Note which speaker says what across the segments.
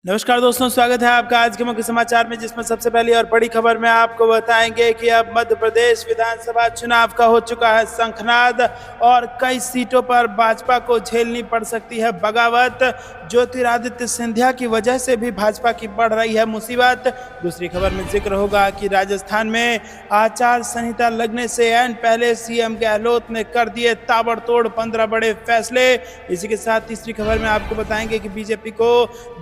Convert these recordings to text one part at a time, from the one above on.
Speaker 1: नमस्कार दोस्तों, स्वागत है आपका आज के मुख्य समाचार में, जिसमें सबसे पहली और बड़ी खबर में आपको बताएंगे कि अब मध्य प्रदेश विधानसभा चुनाव का हो चुका है शंखनाद और कई सीटों पर भाजपा को झेलनी पड़ सकती है बगावत। ज्योतिरादित्य सिंधिया की वजह से भी भाजपा की बढ़ रही है मुसीबत। दूसरी खबर में जिक्र होगा कि राजस्थान में आचार संहिता लगने से ऐन पहले सीएम गहलोत ने कर दिए ताबड़तोड़ 15 बड़े फैसले। इसी के साथ तीसरी खबर में आपको बताएंगे कि बीजेपी को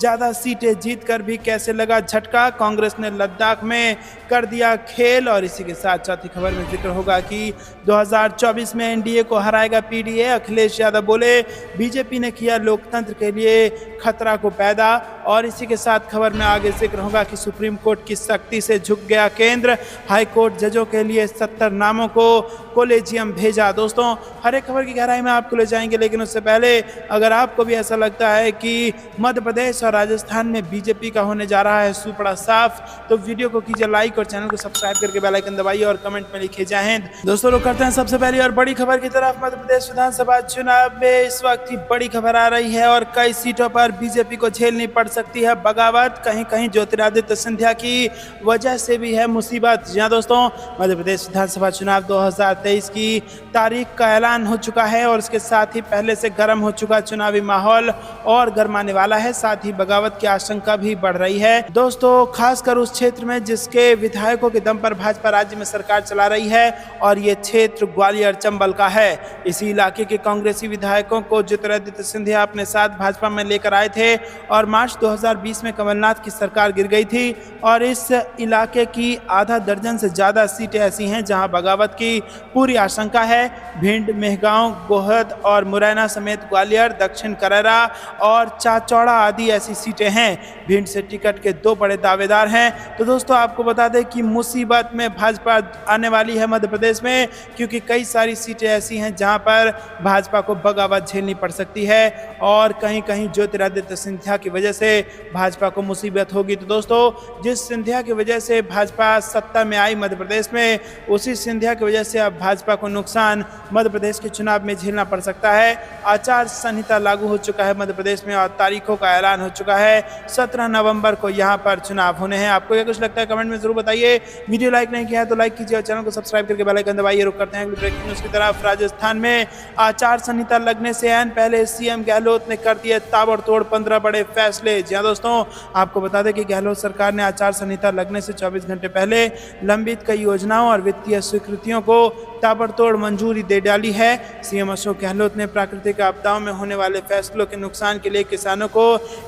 Speaker 1: ज्यादा सीटें जीतकर भी कैसे लगा झटका, कांग्रेस ने लद्दाख में कर दिया खेल। और इसी के साथ चौथी खबर में जिक्र होगा कि 2024 में एनडीए को हराएगा पीडीए। अखिलेश यादव बोले बीजेपी ने किया लोकतंत्र के लिए खतरा को पैदा। और इसी के साथ खबर में आगे जिक्र होगा कि सुप्रीम कोर्ट की सख्ती से झुक गया केंद्र, हाई कोर्ट जजों के लिए 70 नामों को कॉलेजियम भेजा। दोस्तों, हर एक खबर की गहराई में आपको ले जाएंगे, लेकिन उससे पहले अगर आपको भी ऐसा लगता है कि मध्य प्रदेश और राजस्थान में बीजेपी का होने जा रहा है सुपड़ा साफ, तो वीडियो को कीजिए लाइक और चैनल को सब्सक्राइब करके बेल आइकन दबाइए और कमेंट में लिखिए जय हिंद। दोस्तों, लोग करते हैं सबसे पहली और बड़ी खबर की तरफ। मध्य प्रदेश विधानसभा चुनाव में इस वक्त की बड़ी खबर आ रही है और कई सीटों पर बीजेपी को झेलनी पड़ सकती है बगावत। कहीं कहीं ज्योतिरादित्य सिंधिया की वजह से भी है मुसीबत। जी हाँ दोस्तों, मध्य प्रदेश विधानसभा चुनाव 2023 की तारीख का ऐलान हो चुका है और इसके साथ ही पहले से गर्म हो चुका चुनावी माहौल और गर्माने वाला है। साथ ही बगावत की आशंका भी बढ़ रही है दोस्तों, खासकर उस क्षेत्र में जिसके विधायकों के दम पर भाजपा राज्य में सरकार चला रही है और ये क्षेत्र ग्वालियर चंबल का है। इसी इलाके के कांग्रेसी विधायकों को ज्योतिरादित्य सिंधिया अपने साथ भाजपा में लेकर आए थे और मार्च 2020 में कमलनाथ की सरकार गिर गई थी। और इस इलाके की आधा दर्जन से ज्यादा सीटें ऐसी हैं जहां बगावत की पूरी आशंका है। भिंड, मेहगांव, गोहद और मुरैना समेत ग्वालियर, दक्षिण करेरा और चाचौड़ा आदि ऐसी सीटें हैं। भिंड से टिकट के 2 बड़े दावेदार हैं। तो दोस्तों, आपको बता दें कि मुसीबत में भाजपा आने वाली है मध्य प्रदेश में, क्योंकि कई सारी सीटें ऐसी हैं जहां पर भाजपा को बगावत झेलनी पड़ सकती है और कहीं कहीं ज्योतिरादित्य सिंधिया की वजह से भाजपा को मुसीबत होगी। तो दोस्तों, जिस सिंधिया की वजह से भाजपा सत्ता में आई मध्य प्रदेश में, उसी सिंधिया की वजह से अब भाजपा को नुकसान मध्य प्रदेश के चुनाव में झेलना पड़ सकता है। आचार संहिता लागू हो चुका है मध्य प्रदेश में और तारीखों का ऐलान हो चुका है। 17 नवंबर को यहाँ पर चुनाव होने हैं। आपको क्या कुछ लगता है कमेंट में जरूर बताइए। वीडियो लाइक नहीं किया है तो लाइक कीजिए और चैनल को सब्सक्राइब करके बेल आइकन दबाइए। रुक करते हैं अगली ब्रेकिंग न्यूज की तरफ। राजस्थान में आचार संहिता लगने से ऐन पहले सीएम गहलोत ने कर दिए ताबड़तोड़ 15 बड़े फैसले। जी हाँ दोस्तों, आपको बता दें कि गहलोत सरकार ने आचार संहिता लगने से 24 घंटे पहले लंबित कई योजनाओं और वित्तीय स्वीकृतियों को ताबड़तोड़ मंजूरी दे डाली है। सीएम अशोक गहलोत ने प्राकृतिक आपदाओं में होने वाले फैसलों के नुकसान के लिए किसानों को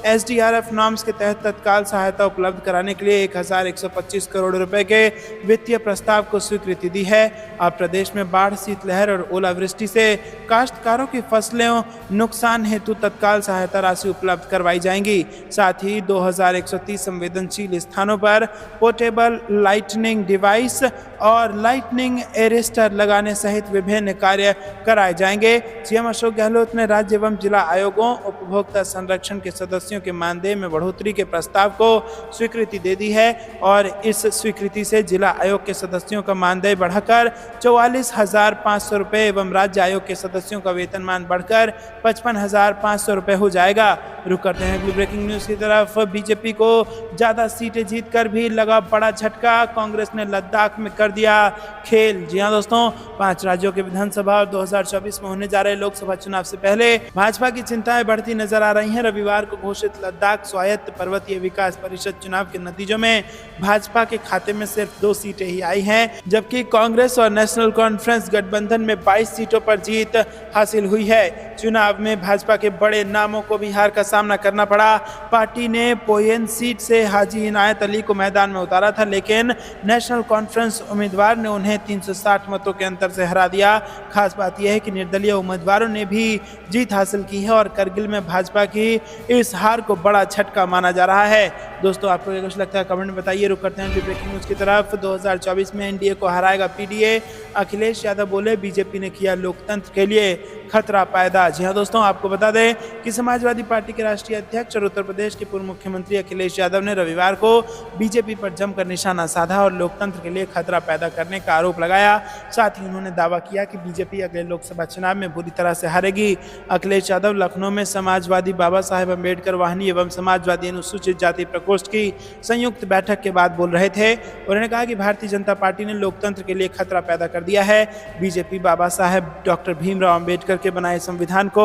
Speaker 1: एसडीआरएफ नॉर्म्स के तहत तत्काल सहायता उपलब्ध कराने के लिए 1125 करोड़ रुपए के वित्तीय प्रस्ताव को स्वीकृति दी है। अब प्रदेश में बाढ़, शीतलहर और ओलावृष्टि से काश्तकारों की फसलों नुकसान हेतु तत्काल सहायता राशि उपलब्ध करवाई जाएंगी। साथ ही 2130 संवेदनशील स्थानों पर पोर्टेबल लाइटनिंग डिवाइस और लाइटनिंग एरेस्टर लगाने सहित विभिन्न कार्य कराए जाएंगे। सीएम अशोक गहलोत ने राज्य एवं जिला आयोगों, उपभोक्ता संरक्षण के सदस्यों के मानदेय में बढ़ोतरी के प्रस्ताव को स्वीकृति दे दी है और इस स्वीकृति से जिला आयोग के सदस्यों का मानदेय बढ़ाकर 44,500 रुपये एवं राज्य आयोग के सदस्यों का वेतनमान बढ़कर 55,500 रुपये हो जाएगा। रुक करते हैं अगली ब्रेकिंग न्यूज की तरफ। बीजेपी को ज्यादा सीटें जीतकर भी लगा बड़ा झटका, कांग्रेस ने लद्दाख में कर दिया खेल। जी हाँ दोस्तों, 5 राज्यों के विधानसभा और 2024 में होने जा रहे लोकसभा चुनाव से पहले भाजपा की चिंताएं बढ़ती नजर आ रही हैं। रविवार को घोषित लद्दाख स्वायत्त पर्वतीय विकास परिषद चुनाव के नतीजों में भाजपा के खाते में सिर्फ 2 सीटें ही आई हैं, जबकि कांग्रेस और नेशनल कॉन्फ्रेंस गठबंधन में 22 सीटों पर जीत हासिल हुई है। चुनाव में भाजपा के बड़े नामों को भी हार का सामना करना पड़ा। पार्टी ने पोयन सीट से हाजी इनायत अली को मैदान में उतारा था, लेकिन नेशनल कॉन्फ्रेंस उम्मीदवार ने उन्हें 360 मतों के अंतर से हरा दिया। खास बात यह है कि निर्दलीय उम्मीदवारों ने भी जीत हासिल की है और करगिल में भाजपा की इस हार को बड़ा झटका माना जा रहा है। दोस्तों आपको क्या कुछ लगता है कमेंट में बताइए। रुक करते हैं ब्रेकिंग न्यूज़ की तरफ। 2024 में एनडीए को हराएगा पीडीए, अखिलेश यादव बोले बीजेपी ने किया लोकतंत्र के लिए खतरा पैदा। जी हाँ दोस्तों, आपको बता दें कि समाजवादी पार्टी के राष्ट्रीय अध्यक्ष और उत्तर प्रदेश के पूर्व मुख्यमंत्री अखिलेश यादव ने रविवार को बीजेपी पर जमकर निशाना साधा और लोकतंत्र के लिए खतरा पैदा करने का आरोप लगाया। साथ ही उन्होंने दावा किया कि बीजेपी अगले लोकसभा चुनाव में बुरी तरह से हारेगी। अखिलेश यादव लखनऊ में समाजवादी बाबा साहेब अम्बेडकर वाहिनी एवं समाजवादी अनुसूचित जाति प्रकोष्ठ की संयुक्त बैठक के बाद बोल रहे थे। उन्होंने कहा कि भारतीय जनता पार्टी ने लोकतंत्र के लिए खतरा पैदा कर दिया है। बीजेपी बाबा साहेब डॉक्टर भीमराव अम्बेडकर के बनाए संविधान को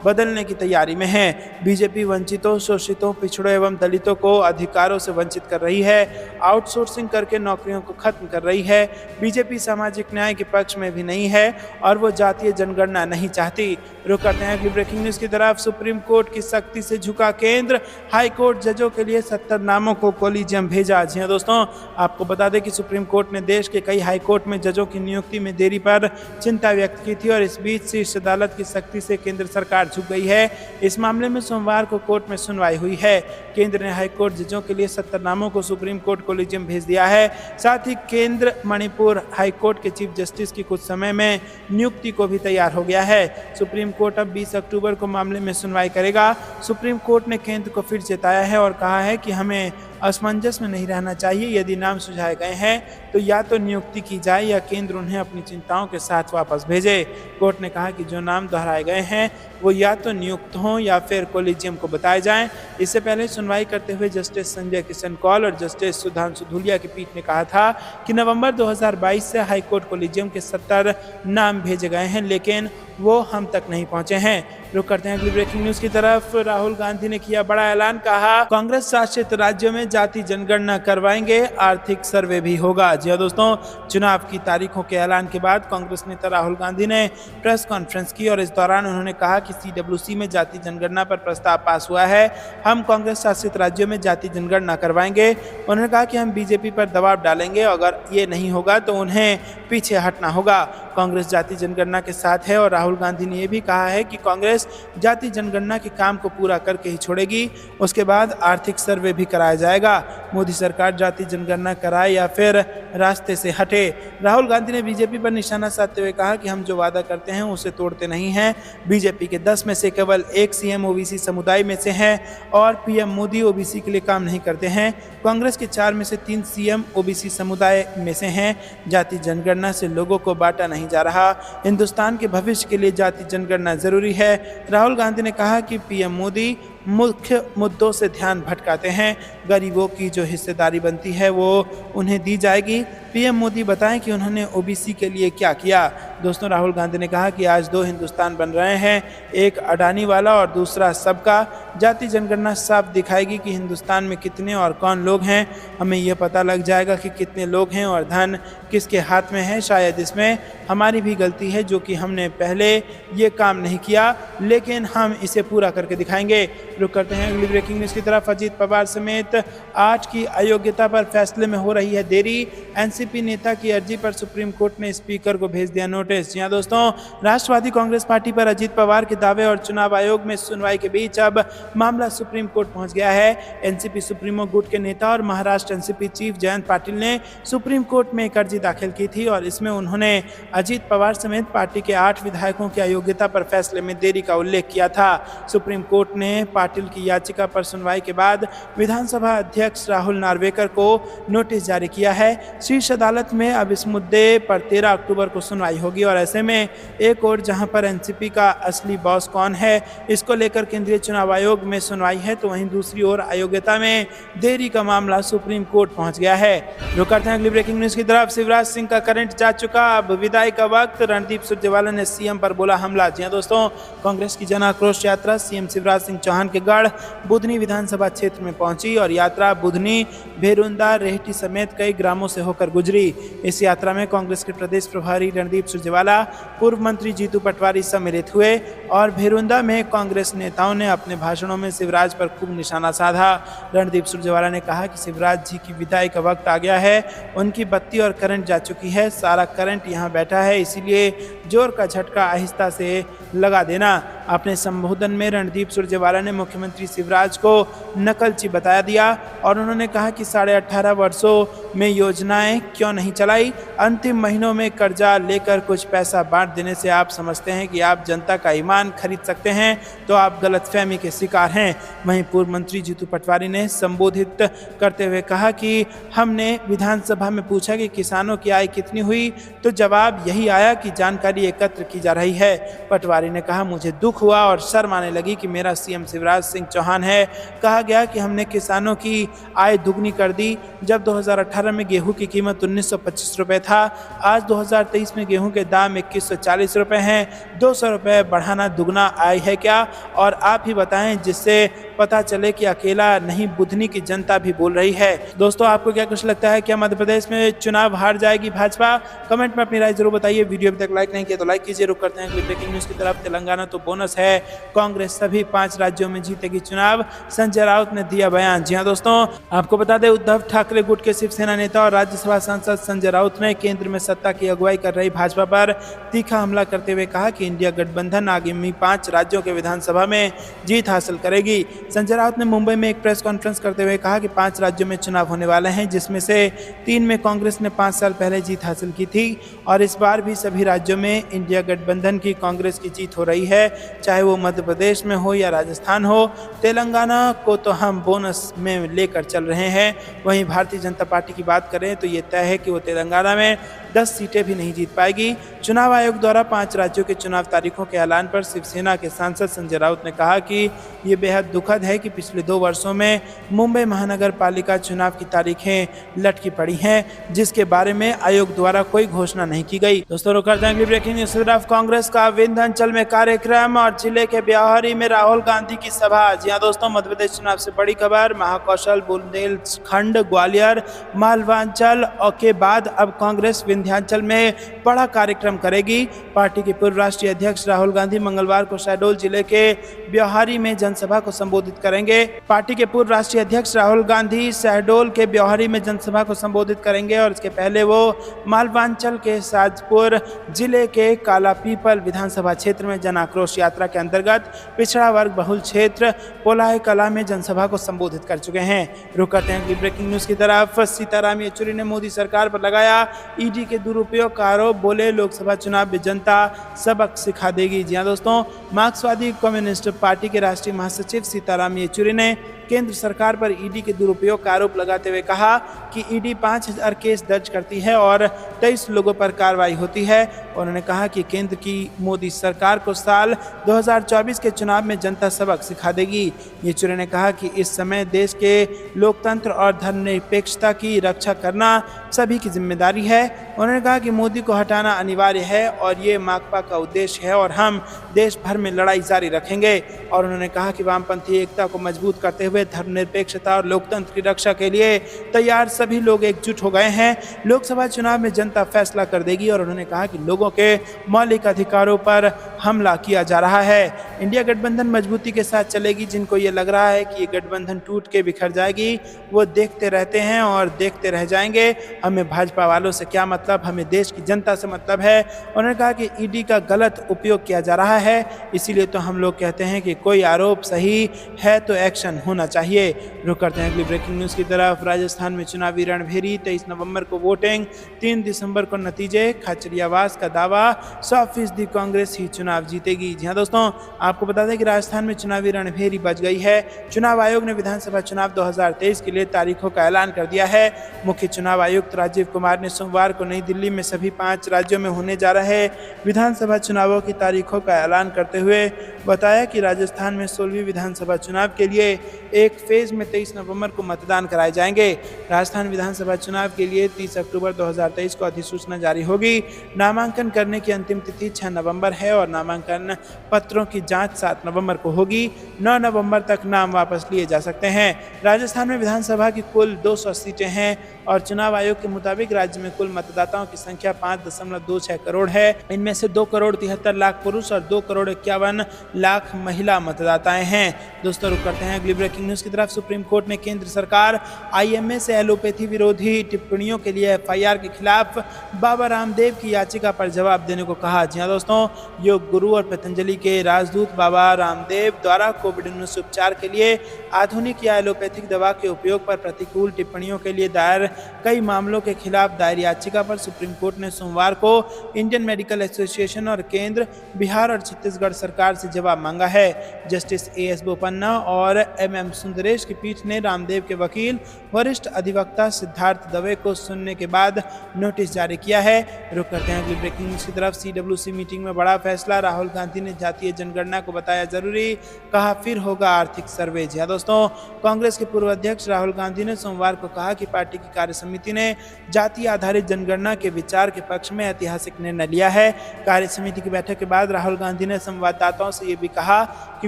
Speaker 1: बदलने की तैयारी में है। बीजेपी वंचितों, शोषितों, पिछड़ों एवं दलितों को अधिकारों से वंचित कर रही है, आउटसोर्सिंग करके नौकरियों को खत्म कर रही है। बीजेपी सामाजिक न्याय के पक्ष में भी नहीं है और वो जातीय जनगणना नहीं चाहती। रुक करते हैं अगली ब्रेकिंग न्यूज़ की तरफ। सुप्रीम कोर्ट की सख्ती से झुका केंद्र, हाई कोर्ट जजों के लिए 70 नामों को कोलिजियम भेजा। जी हाँ दोस्तों, आपको बता दें कि सुप्रीम कोर्ट ने देश के कई हाई कोर्ट में जजों की नियुक्ति में देरी पर चिंता व्यक्त की थी और इस बीच शीर्ष अदालत की सख्ती से केंद्र सरकार झुक गई है। इस मामले में सोमवार को कोर्ट में सुनवाई हुई है। केंद्र ने हाई कोर्ट जजों के लिए 70 नामों को सुप्रीम कोर्ट कोलिजियम भेज दिया है। साथ ही केंद्र मणिपुर हाई कोर्ट के चीफ जस्टिस की कुछ समय में नियुक्ति को भी तैयार हो गया है। सुप्रीम कोर्ट अब 20 अक्टूबर को मामले में सुनवाई करेगा। सुप्रीम कोर्ट ने केंद्र को फिर चेताया है और कहा है कि हमें असमंजस में नहीं रहना चाहिए। यदि नाम सुझाए गए हैं तो या तो नियुक्ति की जाए या केंद्र उन्हें अपनी चिंताओं के साथ वापस भेजे। कोर्ट ने कहा कि जो नाम दोहराए गए हैं वो या तो नियुक्त हों या फिर कोलिजियम को बताए जाएं। इससे पहले सुनवाई करते हुए जस्टिस संजय किशन कौल और जस्टिस सुधांशु धूलिया की पीठ ने कहा था कि नवंबर 2022 से हाईकोर्ट कोलिजियम के 70 नाम भेजे गए हैं, लेकिन वो हम तक नहीं पहुंचे हैं। रुक करते हैं अगली ब्रेकिंग न्यूज़ की तरफ। राहुल गांधी ने किया बड़ा ऐलान, कहा कांग्रेस शासित राज्यों में जाति जनगणना करवाएंगे, आर्थिक सर्वे भी होगा। जी दोस्तों, चुनाव की तारीखों के ऐलान के बाद कांग्रेस नेता राहुल गांधी ने प्रेस कॉन्फ्रेंस की और इस दौरान उन्होंने कहा कि सीडब्ल्यूसी में जाति जनगणना पर प्रस्ताव पास हुआ है। हम कांग्रेस शासित राज्यों में जाति जनगणना करवाएंगे। उन्होंने कहा कि हम बीजेपी पर दबाव डालेंगे, अगर ये नहीं होगा तो उन्हें पीछे हटना होगा। कांग्रेस जाति जनगणना के साथ है और राहुल गांधी ने यह भी कहा है कि कांग्रेस जाति जनगणना के काम को पूरा करके ही छोड़ेगी, उसके बाद आर्थिक सर्वे भी कराया जाएगा। मोदी सरकार जाति जनगणना कराए या फिर रास्ते से हटे। राहुल गांधी ने बीजेपी पर निशाना साधते हुए कहा कि हम जो वादा करते हैं उसे तोड़ते नहीं हैं। बीजेपी के 10 में से केवल एक सीएम ओबीसी समुदाय में से है और पीएम मोदी ओबीसी के लिए काम नहीं करते हैं। कांग्रेस के 4 में से 3 सीएम ओबीसी समुदाय में से हैं। जाति जनगणना से लोगों को बांटा नहीं जा रहा। हिंदुस्तान के भविष्य के लिए जाति जनगणना जरूरी है। राहुल गांधी ने कहा कि पीएम मोदी मुख्य मुद्दों से ध्यान भटकाते हैं। गरीबों की जो हिस्सेदारी बनती है वो उन्हें दी जाएगी। पीएम मोदी बताएं कि उन्होंने ओबीसी के लिए क्या किया। दोस्तों, राहुल गांधी ने कहा कि आज 2 हिंदुस्तान बन रहे हैं, एक अडानी वाला और दूसरा सबका। जाति जनगणना साफ दिखाएगी कि हिंदुस्तान में कितने और कौन लोग हैं। हमें यह पता लग जाएगा कि कितने लोग हैं और धन किसके हाथ में है। शायद इसमें हमारी भी गलती है जो कि हमने पहले ये काम नहीं किया, लेकिन हम इसे पूरा करके दिखाएंगे। रुक करते हैं अगली ब्रेकिंग न्यूज़ की तरफ। अजीत पवार समेत 8 की अयोग्यता पर फैसले में हो रही है देरी। एनसीपी नेता की अर्जी पर सुप्रीम कोर्ट ने स्पीकर को भेज दिया नोटिस। जी हां दोस्तों, राष्ट्रवादी कांग्रेस पार्टी पर अजीत पवार के दावे और चुनाव आयोग में सुनवाई के बीच अब मामला सुप्रीम कोर्ट पहुंच गया है। एनसीपी सुप्रीमो गुट के नेता और महाराष्ट्र एनसीपी चीफ जयंत पाटिल ने सुप्रीम कोर्ट में एक अर्जी दाखिल की थी और इसमें उन्होंने अजीत पवार समेत पार्टी के 8 विधायकों की अयोग्यता पर फैसले में देरी का उल्लेख किया था। सुप्रीम कोर्ट ने पाटिल की याचिका पर सुनवाई के बाद विधानसभा अध्यक्ष राहुल नार्वेकर को नोटिस जारी किया है। शीर्ष अदालत में अब इस मुद्दे पर 13 अक्टूबर को सुनवाई होगी और ऐसे में एक और जहां पर एनसीपी का असली बॉस कौन है इसको लेकर केंद्रीय चुनाव आयोग में सुनवाई है, तो वहीं दूसरी ओर अयोग्यता में देरी का मामला सुप्रीम कोर्ट पहुंच गया है। रुक करते हैं अगली ब्रेकिंग न्यूज़ की तरफ। शिवराज सिंह का करंट जा चुका, अब विदाई का वक्त। रणदीप सुरजेवाला ने सीएम पर बोला हमला। जी हां दोस्तों, कांग्रेस की जन आक्रोश यात्रा सीएम शिवराज सिंह चौहान के गढ़ बुधनी विधानसभा क्षेत्र में पहुंची और यात्रा बुधनी, भेरुंदा, रेहटी समेत कई ग्रामों से होकर गुजरी। इस यात्रा में कांग्रेस के प्रदेश प्रभारी रणदीप सुरजेवाला, पूर्व मंत्री जीतू पटवारी सम्मिलित हुए और भेरुंदा में कांग्रेस नेताओं ने अपने भाषणों में शिवराज पर खूब निशाना साधा। रणदीप सुरजेवाला ने कहा कि शिवराज जी की विदाई का वक्त आ गया है, उनकी बत्ती और करंट जा चुकी है, सारा करंट यहाँ बैठा है, इसीलिए जोर का झटका आहिस्ता से लगा देना। अपने संबोधन में रणदीप सुरजेवाला ने मुख्यमंत्री शिवराज को नकलची बता दिया और उन्होंने कहा कि 18.5 वर्षों में योजनाएं क्यों नहीं चलाई, अंतिम महीनों में कर्जा लेकर कुछ पैसा बांट देने से आप समझते हैं कि आप जनता का ईमान खरीद सकते हैं, तो आप गलतफहमी के शिकार हैं। वहीं पूर्व मंत्री जीतू पटवारी ने संबोधित करते हुए कहा कि हमने विधानसभा में पूछा कि किसानों की आय कितनी हुई, तो जवाब यही आया कि जानकारी एकत्र की जा रही है। पटवारी ने कहा, मुझे दुख हुआ और शर्म आने लगी कि मेरा सीएम शिवराज सिंह चौहान है। कहा गया कि हमने किसानों की आय दुगनी कर दी। जब 2018 में गेहूं की कीमत 1925 रुपये था, आज 2023 में गेहूं के दाम 2140 रुपये हैं। 200 रुपये बढ़ाना दुगना आय है क्या? और आप ही बताएं, जिससे पता चले कि अकेला नहीं बुधनी की जनता भी बोल रही है। दोस्तों, आपको क्या कुछ लगता है, क्या मध्य प्रदेश में चुनाव हार जाएगी भाजपा? कमेंट में अपनी राय जरूर बताइए। वीडियो अभी तक लाइक नहीं किया तो लाइक कीजिए। रुक करते हैं अगली ब्रेकिंग न्यूज की तरफ। तेलंगाना तो बोनस है, कांग्रेस सभी 5 राज्यों में जीतेगी चुनाव, संजय राउत ने दिया बयान। जी हाँ दोस्तों, आपको बता दें, उद्धव ठाकरे गुट के शिवसेना नेता और राज्यसभा सांसद संजय राउत ने केंद्र में सत्ता की अगुवाई कर रही भाजपा पर तीखा हमला करते हुए कहा कि इंडिया गठबंधन आगामी 5 राज्यों के विधानसभा में जीत हासिल करेगी। संजय राउत ने मुंबई में एक प्रेस कॉन्फ्रेंस करते हुए कहा कि 5 राज्यों में चुनाव होने वाले हैं, जिसमें से 3 में कांग्रेस ने 5 साल पहले जीत हासिल की थी और इस बार भी सभी राज्यों में इंडिया गठबंधन की कांग्रेस की जीत हो रही है, चाहे वो मध्य प्रदेश में हो या राजस्थान हो। तेलंगाना को तो हम बोनस में लेकर चल रहे हैं। वहीं भारतीय जनता पार्टी की बात करें तो ये तय है कि वो तेलंगाना में 10 सीटें भी नहीं जीत पाएगी। चुनाव आयोग द्वारा 5 राज्यों के चुनाव तारीखों के ऐलान पर शिवसेना के सांसद संजय राउत ने कहा कि ये बेहद दुखद है कि पिछले 2 वर्षों में मुंबई महानगर पालिका चुनाव की तारीखें लटकी पड़ी हैं, जिसके बारे में आयोग द्वारा कोई घोषणा नहीं की गई। दोस्तों, रुक करते हैं अगली ब्रेकिंग न्यूज की तरफ। कांग्रेस का विंध्याचल में कार्यक्रम और जिले के ब्याहरी में राहुल गांधी की सभा। जी हाँ दोस्तों, मध्य प्रदेश चुनाव से बड़ी खबर। महाकौशल, बुंदेलखंड, ग्वालियर, मालवांचल के बाद अब कांग्रेस विंध्याचल में बड़ा कार्यक्रम करेगी। पार्टी के पूर्व राष्ट्रीय अध्यक्ष राहुल गांधी मंगलवार को शहडोल जिले के ब्याहरी में जनसभा को संबोधित करेंगे। पार्टी के पूर्व राष्ट्रीय अध्यक्ष राहुल गांधी शहडोल के ब्याहरी में जनसभा को संबोधित करेंगे और इसके पहले वो मालवांचल के साजपुर जिले के कालापीपल विधानसभा क्षेत्र में जन आक्रोश यात्रा के अंतर्गत पिछड़ा वर्ग बहुल क्षेत्र पोलाय कला में जनसभा को संबोधित कर चुके हैं। रुक करते हैं ब्रेकिंग न्यूज की तरफ। सीताराम येचुरी ने मोदी सरकार पर लगाया ईडी के दुरुपयोग का आरोप, बोले लोकसभा चुनाव में जनता सबक सिखा देगी। जी हाँ दोस्तों, मार्क्सवादी कम्युनिस्ट पार्टी के राष्ट्रीय महासचिव सीताराम येचुरी ने केंद्र सरकार पर ईडी के दुरुपयोग का आरोप लगाते हुए कहा कि ईडी 5000 केस दर्ज करती है और 23 लोगों पर कार्रवाई होती है। उन्होंने कहा कि केंद्र की मोदी सरकार को साल 2024 के चुनाव में जनता सबक सिखा देगी। येचुरी ने कहा कि इस समय देश के लोकतंत्र और धर्मनिरपेक्षता की रक्षा करना सभी की जिम्मेदारी है। उन्होंने कहा कि मोदी को हटाना अनिवार्य है और ये माकपा का उद्देश्य है और हम देश भर में लड़ाई जारी रखेंगे। और उन्होंने कहा कि वामपंथी एकता को मजबूत करते हुए धर्मनिरपेक्षता और लोकतंत्र की रक्षा के लिए तैयार सभी लोग एकजुट हो गए हैं। लोकसभा चुनाव में जनता फैसला कर देगी। और उन्होंने कहा कि लोगों के मौलिक अधिकारों पर हमला किया जा रहा है। इंडिया गठबंधन मजबूती के साथ चलेगी। जिनको ये लग रहा है कि ये गठबंधन टूट के बिखर जाएगी, वो देखते रहते हैं और देखते रह जाएंगे। हमें भाजपा वालों से क्या मतलब, हमें देश की जनता से मतलब है। उन्होंने कहा कि ईडी का गलत उपयोग किया जा रहा है, इसीलिए तो हम लोग कहते हैं कि कोई आरोप सही है तो एक्शन होना चाहिए। रुक करते हैं अगली ब्रेकिंग न्यूज की तरफ। राजस्थान में चुनावी रणभेरी, 23 नवंबर को वोटिंग, 3 दिसंबर को नतीजे। खाचरियावास का दावा, 100% कांग्रेस ही चुनाव जीतेगी। जी हाँ दोस्तों, आपको बता दें कि राजस्थान में चुनावी रणभेरी बच गई है। चुनाव आयोग ने विधानसभा चुनाव 2023 के लिए तारीखों का ऐलान कर दिया है। मुख्य चुनाव आयुक्त राजीव कुमार ने सोमवार को नई दिल्ली में सभी 5 राज्यों में होने जा रहे विधानसभा चुनावों की तारीखों का ऐलान करते हुए बताया कि राजस्थान में 16वीं विधानसभा चुनाव के लिए एक फेज में 23 नवंबर को मतदान कराए जाएंगे। राजस्थान विधानसभा चुनाव के लिए 30 अक्टूबर 2023 को अधिसूचना जारी होगी। नामांकन करने की अंतिम तिथि 6 नवंबर है और नामांकन पत्रों की जांच 7 नवंबर को होगी। 9 नवंबर तक नाम वापस लिए जा सकते हैं। राजस्थान में विधानसभा की कुल 200 सीटें हैं और चुनाव आयोग के मुताबिक राज्य में कुल मतदाताओं की संख्या 5.26 करोड़ है। इनमें से 2 करोड़ 73 लाख पुरुष और 2 करोड़ 51 लाख महिला मतदाताएं हैं। दोस्तों, रुक करते हैं अगली ब्रेकिंग ब्रेकिंग न्यूज की तरफ सुप्रीम कोर्ट ने केंद्र सरकार आईएमए से एलोपैथी विरोधी टिप्पणियों के लिए एफआईआर के खिलाफ बाबा रामदेव की याचिका पर जवाब देने को कहा। जी हां दोस्तों, योग गुरु और पतंजलि के राजदूत बाबा रामदेव द्वारा कोविड-19 उपचार के लिए आधुनिक या एलोपैथिक दवा के उपयोग पर प्रतिकूल टिप्पणियों के लिए दायर कई मामलों के खिलाफ दायर याचिका पर सुप्रीम कोर्ट ने सोमवार को इंडियन मेडिकल एसोसिएशन और केंद्र, बिहार और छत्तीसगढ़ सरकार से जवाब मांगा है। जस्टिस एएस बोपन्ना और एमएम सुंदरेश की पीठ ने रामदेव के वकील वरिष्ठ अधिवक्ता सिद्धार्थ दवे को सुनने के बाद नोटिस जारी किया है। रुक करते हैं अगली ब्रेकिंग न्यूज की तरफ। सीडब्ल्यूसी मीटिंग में बड़ा फैसला, राहुल गांधी ने जातीय जनगणना को बताया जरूरी, कहा फिर होगा आर्थिक सर्वे। जी दोस्तों, कांग्रेस के पूर्व अध्यक्ष राहुल गांधी ने सोमवार को कहा कि पार्टी की कार्य समिति ने जाति आधारित जनगणना के विचार के पक्ष में ऐतिहासिक निर्णय लिया है। कार्य समिति की बैठक के बाद राहुल गांधी ने संवाददाताओं से ये भी कहा कि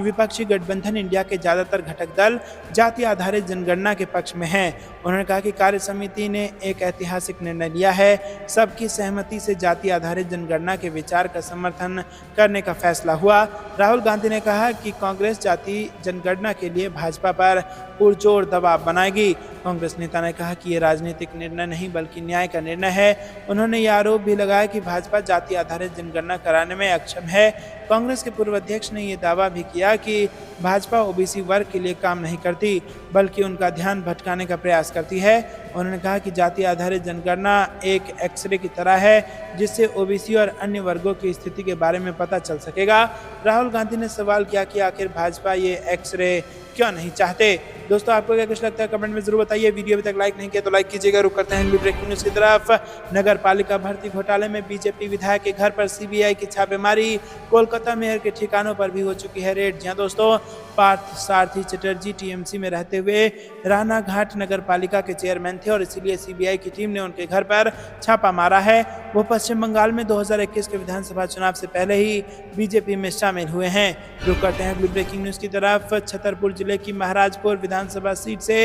Speaker 1: विपक्षी गठबंधन इंडिया के ज्यादातर घटक दल जाति आधारित जनगणना के पक्ष में हैं। उन्होंने कहा कि कार्य समिति ने एक ऐतिहासिक निर्णय लिया है, सबकी सहमति से जाति आधारित जनगणना के विचार का समर्थन करने का फैसला हुआ। राहुल गांधी ने कहा कि कांग्रेस जाति जनगणना के लिए भाजपा पर पुरजोर दबाव बनाएगी। कांग्रेस नेता ने कहा कि ये राजनीतिक निर्णय नहीं बल्कि न्याय का निर्णय है। उन्होंने ये आरोप भी लगाया कि भाजपा जाति आधारित जनगणना कराने में अक्षम है। कांग्रेस के पूर्व अध्यक्ष ने यह दावा भी किया कि भाजपा ओबीसी वर्ग के लिए काम नहीं करती बल्कि उनका ध्यान भटकाने का प्रयास करती है। उन्होंने कहा कि जाति आधारित जनगणना एक एक्सरे की तरह है जिससे ओबीसी और अन्य वर्गों की स्थिति के बारे में पता चल सकेगा। राहुल गांधी ने सवाल किया कि आखिर भाजपा ये एक्सरे क्यों नहीं चाहते। दोस्तों, आपको क्या कुछ लगता है कमेंट में जरूर बताइए। वीडियो अभी तक लाइक नहीं किया तो लाइक कीजिएगा। रुक करते हैं ब्रेकिंग न्यूज की तरफ। नगर पालिका भर्ती घोटाले में बीजेपी विधायक के घर पर सीबीआई की छापेमारी, कोलकाता मेयर के ठिकानों पर भी हो चुकी है रेड। जी दोस्तों, पार्थ सारथी चटर्जी टीएमसी में रहते हुए राणा घाट नगर पालिका के चेयरमैन थे और इसीलिए सीबीआई की टीम ने उनके घर पर छापा मारा है। वो पश्चिम बंगाल में 2021 के विधानसभा चुनाव से पहले ही बीजेपी में शामिल हुए हैं। रुक करते हैं ब्रेकिंग न्यूज की तरफ। छतरपुर जिले की महाराजपुर विधानसभा सीट से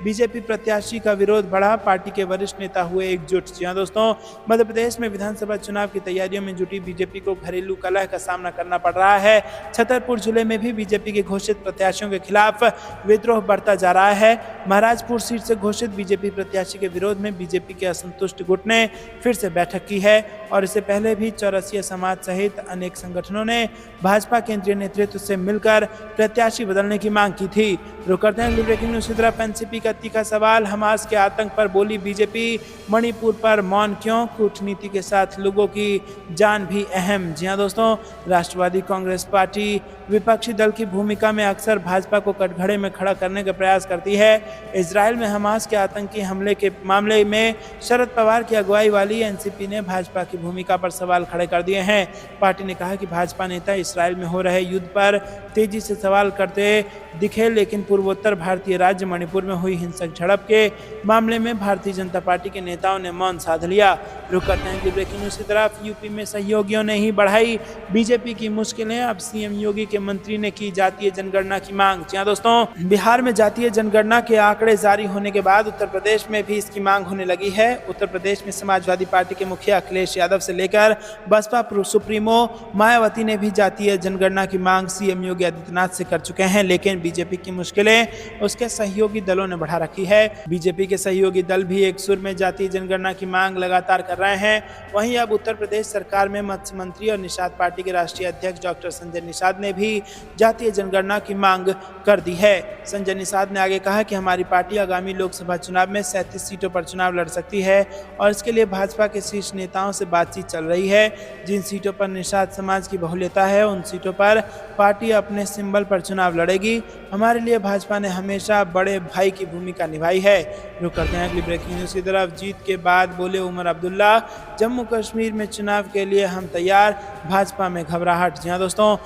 Speaker 1: बीजेपी प्रत्याशी का विरोध बढ़ा, पार्टी के वरिष्ठ नेता हुए एकजुट। जी हां दोस्तों, मध्य प्रदेश में विधानसभा चुनाव की तैयारियों में जुटी बीजेपी को घरेलू कलह का सामना करना पड़ रहा है। छतरपुर जिले में भी बीजेपी के घोषित प्रत्याशियों के खिलाफ विद्रोह बढ़ता जा रहा है। महाराजपुर सीट से घोषित बीजेपी प्रत्याशी के विरोध में बीजेपी के असंतुष्ट गुट ने फिर से बैठक की है और इससे पहले भी चौरसिया समाज सहित अनेक संगठनों ने भाजपा केंद्रीय नेतृत्व से मिलकर प्रत्याशी बदलने की मांग की थी। रुक करते हैं ब्रेकिंग न्यूज की तरफ। एनसीपी का तीखा सवाल, हमास के आतंक पर बोली बीजेपी, मणिपुर पर मौन क्यों, कूटनीति के साथ लोगों की जान भी अहम। जी हां दोस्तों, राष्ट्रवादी कांग्रेस पार्टी विपक्षी दल की भूमिका में अक्सर भाजपा को कटघरे में खड़ा करने का प्रयास करती है। इजराइल में हमास के आतंकी हमले के मामले में शरद पवार की अगुवाई वाली एनसीपी ने भाजपा की भूमिका पर सवाल खड़े कर दिए हैं। पार्टी ने कहा कि भाजपा नेता इजराइल में हो रहे युद्ध पर तेजी से सवाल करते दिखे, लेकिन पूर्वोत्तर भारतीय राज्य मणिपुर में हुई हिंसक झड़प के मामले में भारतीय जनता पार्टी के नेताओं ने मौन साध लिया। रुक करते हैं ब्रेकिंग न्यूज की तरफ। यूपी में सहयोगियों ने ही बढ़ाई बीजेपी की मुश्किलें, अब सीएम योगी के मंत्री ने की जातीय जनगणना की मांग। जी हां दोस्तों, बिहार में जातीय जनगणना के आंकड़े जारी होने के बाद उत्तर प्रदेश में भी इसकी मांग होने लगी है। उत्तर प्रदेश में समाजवादी पार्टी के मुखिया अखिलेश यादव से लेकर बसपा सुप्रीमो मायावती ने भी जातीय जनगणना की मांग सीएम योगी आदित्यनाथ से कर चुके हैं, लेकिन बीजेपी की मुश्किलें उसके सहयोगी दलों ने बढ़ा रखी है। बीजेपी के सहयोगी दल भी एक सुर में जातीय जनगणना की मांग लगातार कर रहे हैं। वहीं अब उत्तर प्रदेश सरकार में मत्स्य मंत्री और निषाद पार्टी के राष्ट्रीय अध्यक्ष डॉक्टर संजय निषाद ने भी जातीय जनगणना की मांग कर दी है। संजय निषाद ने आगे कहा कि हमारी पार्टी आगामी लोकसभा चुनाव में 37 सीटों पर चुनाव लड़ सकती है और इसके लिए भाजपा के शीर्ष नेताओं से बातचीत चल रही है। जिन सीटों पर निषाद समाज की बहुल्यता है उन सीटों पर पार्टी अपने सिंबल पर चुनाव लड़ेगी। हमारे लिए भाजपा ने हमेशा बड़े भाई की भूमिका निभाई है। रुक करते हैं अगली ब्रेकिंग न्यूज की तरफ। जीत के बाद बोले उमर अब्दुल्ला, जम्मू कश्मीर में चुनाव के लिए हम तैयार, भाजपा में घबराहट। जी हां दोस्तों,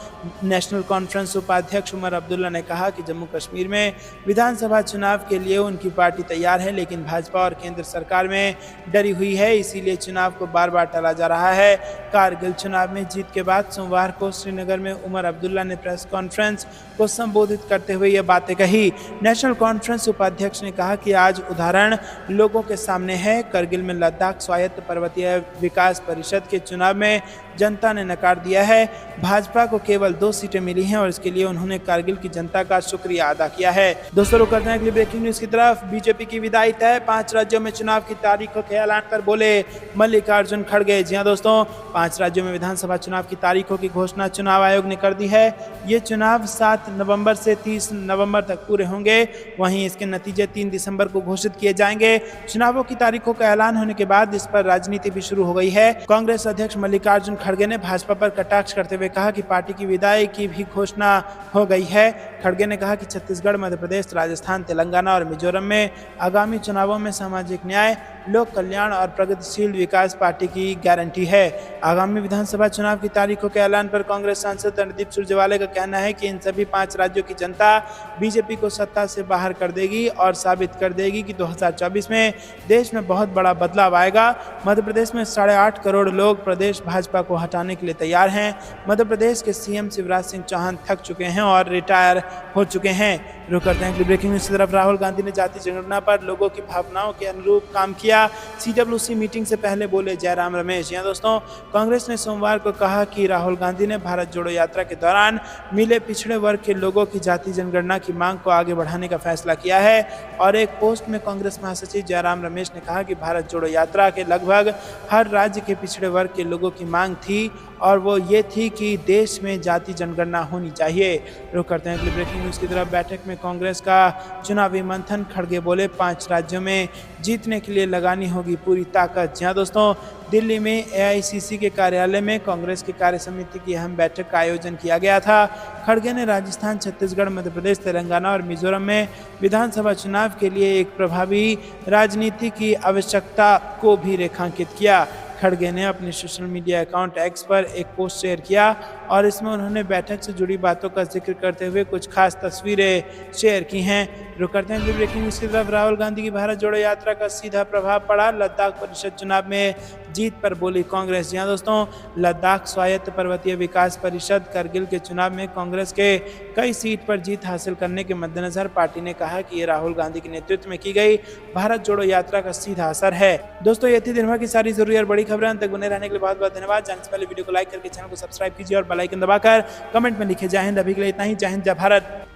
Speaker 1: नेशनल कॉन्फ्रेंस उपाध्यक्ष उमर अब्दुल्ला ने कहा कि जम्मू कश्मीर में विधानसभा चुनाव के लिए उनकी पार्टी तैयार है, लेकिन भाजपा और केंद्र सरकार में डरी हुई है, इसीलिए चुनाव को बार बार टाला जा रहा है। कारगिल चुनाव में जीत के बाद सोमवार को श्रीनगर में उमर अब्दुल्ला शुक्ला ने प्रेस कॉन्फ्रेंस को संबोधित करते हुए ये बातें कही। नेशनल कॉन्फ्रेंस उपाध्यक्ष ने कहा कि आज उदाहरण लोगों के सामने है। करगिल में लद्दाख स्वायत्त पर्वतीय विकास परिषद के चुनाव में जनता ने नकार दिया है। भाजपा को केवल 2 सीटें मिली हैं और इसके लिए उन्होंने कारगिल की जनता का शुक्रिया अदा किया है। दोस्तों रुक करते हैं अगली ब्रेकिंग न्यूज की तरफ। बीजेपी की विदाई तय, 5 राज्यों में चुनाव की तारीखों के ऐलान पर बोले मल्लिकार्जुन खड़गे। जी हां दोस्तों, 5 राज्यों में विधानसभा चुनाव की तारीखों की घोषणा चुनाव आयोग ने कर दी है। ये चुनाव 7 नवंबर से 30 नवंबर तक पूरे होंगे। वहीं इसके नतीजे 3 दिसंबर को घोषित किए जाएंगे। चुनावों की तारीखों का ऐलान होने के बाद इस पर राजनीति भी शुरू हो गई है। कांग्रेस अध्यक्ष मल्लिकार्जुन खड़गे ने भाजपा पर कटाक्ष करते हुए कहा कि पार्टी की विदाई की भी घोषणा हो गई है। खड़गे ने कहा कि छत्तीसगढ़, मध्य प्रदेश, राजस्थान, तेलंगाना और मिजोरम में आगामी चुनावों में सामाजिक न्याय, लोक कल्याण और प्रगतिशील विकास पार्टी की गारंटी है। आगामी विधानसभा चुनाव की तारीखों के ऐलान पर कांग्रेस सांसद रणदीप सुरजेवाला का कहना है कि इन सभी 5 राज्यों की जनता बीजेपी को सत्ता से बाहर कर देगी और साबित कर देगी कि 2024 में देश में बहुत बड़ा बदलाव आएगा। मध्य प्रदेश में 8.5 करोड़ लोग प्रदेश भाजपा को हटाने के लिए तैयार हैं। मध्य प्रदेश के सीएम शिवराज सिंह चौहान थक चुके हैं और रिटायर हो चुके हैं। रुक करते हैं ब्रेकिंग न्यूज की तरफ। राहुल गांधी ने जाति जनगणना पर लोगों की भावनाओं के अनुरूप काम किया, सीडब्ल्यूसी मीटिंग से पहले बोले जयराम रमेश। यहाँ दोस्तों, कांग्रेस ने सोमवार को कहा कि राहुल गांधी ने भारत जोड़ो यात्रा के दौरान मिले पिछड़े वर्ग के लोगों की जाति जनगणना की मांग को आगे बढ़ाने का फैसला किया है। और एक पोस्ट में कांग्रेस महासचिव जयराम रमेश ने कहा कि भारत जोड़ो यात्रा के लगभग हर राज्य के पिछड़े वर्ग के लोगों की मांग थी और वो ये थी कि देश में जाति जनगणना होनी चाहिए। रुक करते हैं अगली ब्रेकिंग न्यूज की तरफ। बैठक में कांग्रेस का चुनावी मंथन, खड़गे बोले 5 राज्यों में जीतने के लिए लगानी होगी पूरी ताकत। जहां दोस्तों, दिल्ली में एआईसीसी के कार्यालय में कांग्रेस की कार्य समिति की अहम बैठक का आयोजन किया गया था। खड़गे ने राजस्थान, छत्तीसगढ़, मध्य प्रदेश, तेलंगाना और मिजोरम में विधानसभा चुनाव के लिए एक प्रभावी राजनीति की आवश्यकता को भी रेखांकित किया। खड़गे ने अपने सोशल मीडिया अकाउंट एक्स पर एक पोस्ट शेयर किया और इसमें उन्होंने बैठक से जुड़ी बातों का जिक्र करते हुए कुछ खास तस्वीरें शेयर की हैं। रुक करते हैं ब्रेकिंग न्यूज की तरफ। राहुल गांधी की भारत जोड़ो यात्रा का सीधा प्रभाव पड़ा लद्दाख परिषद चुनाव में जीत पर बोली कांग्रेस। जी हां दोस्तों, लद्दाख स्वायत्त पर्वतीय विकास परिषद करगिल के चुनाव में कांग्रेस के कई सीट पर जीत हासिल करने के मद्देनजर पार्टी ने कहा कि ये राहुल गांधी के नेतृत्व में की गई भारत जोड़ो यात्रा का सीधा असर है। दोस्तों, ये थी दिन भर की सारी जरूरी और बड़ी खबरें। अंत तक बने रहने के लिए बहुत बहुत धन्यवाद। जानने से पहले वीडियो को लाइक करके चैनल को सब्सक्राइब कीजिए और बेल आइकन दबाकर कमेंट में लिखे जय हिंद। अभी के लिए इतना ही। जय हिंद, जय भारत।